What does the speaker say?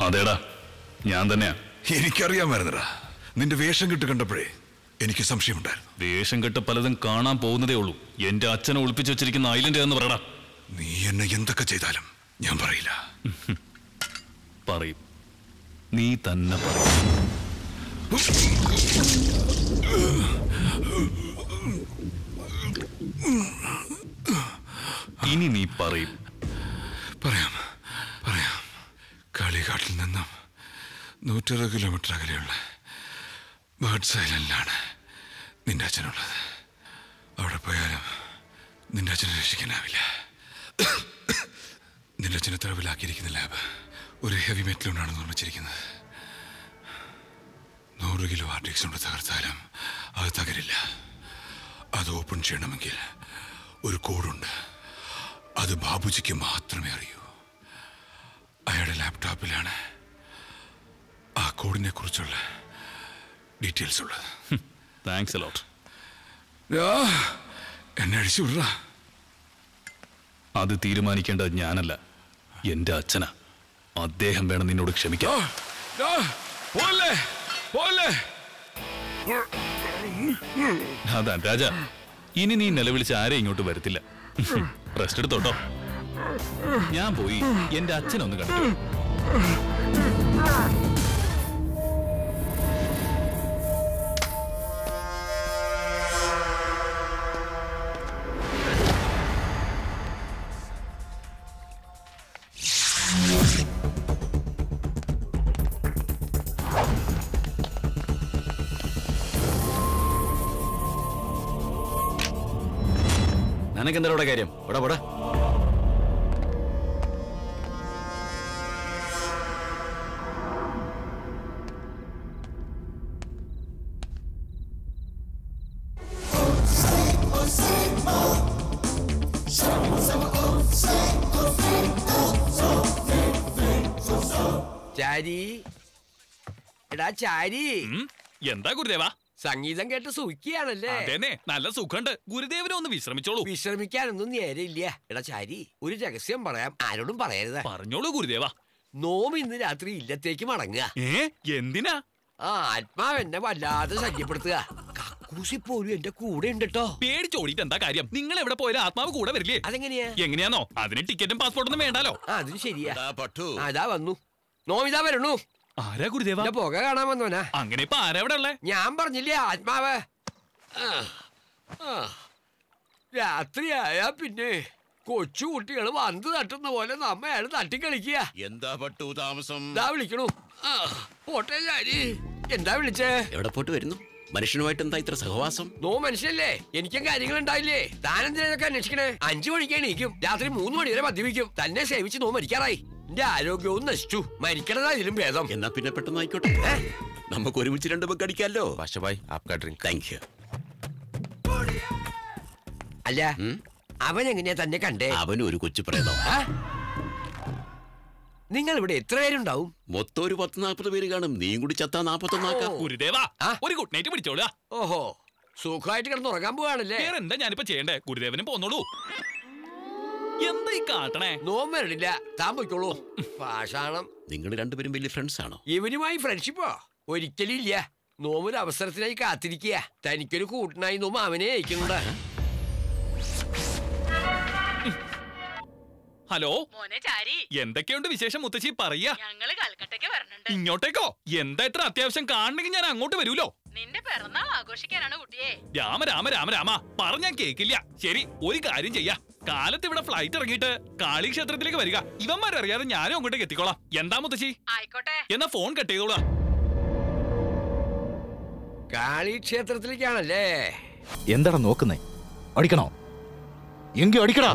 അതേടാ, ഞാൻ തന്നെയാ. എനിക്കറിയാമായിരുന്നടാ. നിന്റെ വേഷം കെട്ട് കണ്ടപ്പോഴേ എനിക്ക് സംശയമുണ്ടായിരുന്നു. വേഷം കെട്ട് പലതും കാണാൻ പോകുന്നതേ ഉള്ളൂ. എന്റെ അച്ഛനെ ഒളിപ്പിച്ചു വെച്ചിരിക്കുന്ന ഐലൻഡ് എന്ന് പറയടാ. നീ എന്നെ എന്തൊക്കെ ചെയ്താലും ഞാൻ പറയില്ല. പറയും, നീ തന്നെ പറയും. ഇനി നീ പറയും. പറയാം പറയാം. കാളികാട്ടിൽ നിന്നും 160 കിലോമീറ്റർ അകലെയുള്ള ബേർഡ്സ് ഐലൻഡിലാണ് നിന്റെ അച്ഛനുള്ളത്. അവിടെ പോയാലും നിന്റെ അച്ഛനെ രക്ഷിക്കാനാവില്ല. നിന്റെ അച്ഛനെ തടവിലാക്കിയിരിക്കുന്ന ലാബ് ഒരു ഹെവി മെറ്റൽ കൊണ്ടാണ് നിർമ്മിച്ചിരിക്കുന്നത്. 100 കിലോ ആർട്ടിക്സ് കൊണ്ട് തകർത്താലും അത് തകരില്ല. അത് ഓപ്പൺ ചെയ്യണമെങ്കിൽ ഒരു കോഡുണ്ട്. അത് ബാബുജിക്ക് മാത്രമേ അറിയൂ. അയാളുടെ ലാപ്ടോപ്പിലാണ് ആ കോഡിനെ കുറിച്ചുള്ള ഡീറ്റെയിൽസ് ഉള്ളത്. Thanks a lot. എന്നെ അടിച്ചു വിട. അത് തീരുമാനിക്കേണ്ടത് ഞാനല്ല, എന്റെ അച്ഛനാ. അദ്ദേഹം വേണം നിന്നോട് ക്ഷമിക്കാൻ. അതാ രാജ, ഇനി നീ നിലവിളിച്ച് ആരെയും ഇങ്ങോട്ട് വരത്തില്ല. റെസ്റ്റ് എടുത്തോട്ടോ. ഞാൻ പോയി എന്റെ അച്ഛനൊന്ന് കണ്ടു. നിനക്കെന്താ ഇവിടെ കാര്യം? ഇവിടെ ഇവിടെ ചാരി, എടാ ചാരി. എന്താ ഗുരുദേവാ? സംഗീതം കേട്ട് സുഖിയാണല്ലേ? അതേനെ, നല്ല സുഖമുണ്ട്. ഗുരുദേവനെ ഒന്ന് വിശ്രമിച്ചോളൂ. വിശ്രമിക്കാനൊന്നും നേരെയില്ല. എടാ ചാരി, ഒരു രഹസ്യം പറയാം, ആരോടും പറയരുത്. പറഞ്ഞോളൂ ഗുരുദേവാ. നോം ഇന്ന് രാത്രി ഇല്ലത്തേക്ക് മടങ്ങുക. എന്തിനാ? ആ ആത്മാവ് എന്നെ വല്ലാതെ ശല്യപ്പെടുത്തുക. കക്കൂസി പോലും എന്റെ കൂടെ ഉണ്ട് കേട്ടോ. പേടിച്ചോടിയിട്ട് എന്താ കാര്യം? നിങ്ങൾ എവിടെ പോയാലും ആത്മാവ് കൂടെ വരില്ലേ? അതെങ്ങനെയാ? എങ്ങനെയാന്നോ? അതിന് ടിക്കറ്റും പാസ്പോർട്ടൊന്നും വേണ്ടാലോ. അതിന് ശരിയാ. അതാ വന്നു. നോമിതാ വരണു. ആരാ ഗുരുദേവ? പുക കാണാൻ വന്നോനാ. അങ്ങനെ ഇപ്പൊ ആരാ ഇവിടെ ഉള്ളേ? ഞാൻ പറഞ്ഞില്ലേ, ആത്മാവ്. രാത്രിയായാ പിന്നെ കൊച്ചു കുട്ടികള് വന്ന് തട്ടുന്ന പോലെ നമ്മയാണ് തട്ടിക്കളിക്കുക. എന്താ പട്ടു താമസം? ഇതാ വിളിക്കണു. പോട്ടെ ചാരി. എന്താ വിളിച്ചേ? എവിടെ പോട്ട് വരുന്നു? മനുഷ്യനുമായിട്ട് എന്താ ഇത്ര സഹവാസം? നോ മനുഷ്യല്ലേ, എനിക്കും കാര്യങ്ങൾ ഉണ്ടായില്ലേ? താനെന്തിനൊക്കെ അന്വേഷിക്കണേ? 5 മണിക്ക് എണീക്കും, രാത്രി 3 മണി വരെ മദ്യപിക്കും. തന്നെ സേവിച്ച് നോ മരിക്കാറായി. എന്റെ ആരോഗ്യവും നശിച്ചു. മരിക്കണതാ ഇതിലും ഭേദം. എന്നാ പിന്നെ പെട്ടെന്ന് ആയിക്കോട്ടെ. നമുക്ക് ഒരുമിച്ച് 2 ബക്ക് അടിക്കാമല്ലോ. Thank you. അല്ല, അവൻ എങ്ങനെയാ തന്നെ കണ്ടേ? അവന് ഒരു കൊച്ചു പ്രേതം. നിങ്ങൾ ഇവിടെ എത്ര പേരുണ്ടാവും? മൊത്തം ഒരു 10-40 പേര് കാണും. നീയും കൂടി ചത്താ 41 ഗുരുദേവാ, ഒരു ഗുഡ് നൈറ്റ് പിടിച്ചോളൂ. ഓഹോ, സുഖമായിട്ട് കിടന്ന് ഉറങ്ങാൻ പോവാണല്ലേ? എന്താ ഞാനിപ്പോ ചെയ്യണ്ടേ? ഗുരുദേവനും പോന്നോളൂ. എന്താ ഈ കാട്ടണേ? നോം വരണില്ല, താൻ പോയിക്കോളൂ. പാഷാണം. നിങ്ങൾ രണ്ടുപേരും വലിയ ഫ്രണ്ട്സ് ആണോ? ഇവനുമായി ഫ്രണ്ട്ഷിപ്പോ? ഒരിക്കലും ഇല്ല. നോമൊരു അവസരത്തിനായി കാത്തിരിക്കുക. തനിക്കൊരു കൂട്ടനായി നോമ അവനെ അയക്കുന്നുണ്ട്. ഹലോ എന്തൊക്കെയുണ്ട് വിശേഷം മുത്തശ്ശി? പറയാ. ഇങ്ങോട്ടേക്കോ? എന്താ ഇത്ര അത്യാവശ്യം? കാണണമെങ്കിൽ ഞാൻ അങ്ങോട്ട് വരൂലോ. നിന്റെ പിറന്നാൾ ആഘോഷിക്കാനാണ് കുട്ടിയെ. രാമ രാമ രാമ രാമ പറഞ്ഞാൻ കേക്കില്ല. ശരി, ഒരു കാര്യം ചെയ്യാ. കാലത്ത് ഇവിടെ ഫ്ലൈറ്റ് ഇറങ്ങിയിട്ട് കാളി ക്ഷേത്രത്തിലേക്ക് വരിക. ഇവന്മാരറിയാതെ ഞാനും അങ്ങോട്ടേക്ക് എത്തിക്കോളാം. എന്താ മുത്തശ്ശി? ആയിക്കോട്ടെ. എന്നാ ഫോൺ കട്ട് ചെയ്തോളാം. കാളി ക്ഷേത്രത്തിലേക്കാണല്ലേ? എന്താടാ നോക്കുന്നേ? അടിക്കണോ? എങ്കിൽ അടിക്കടാ.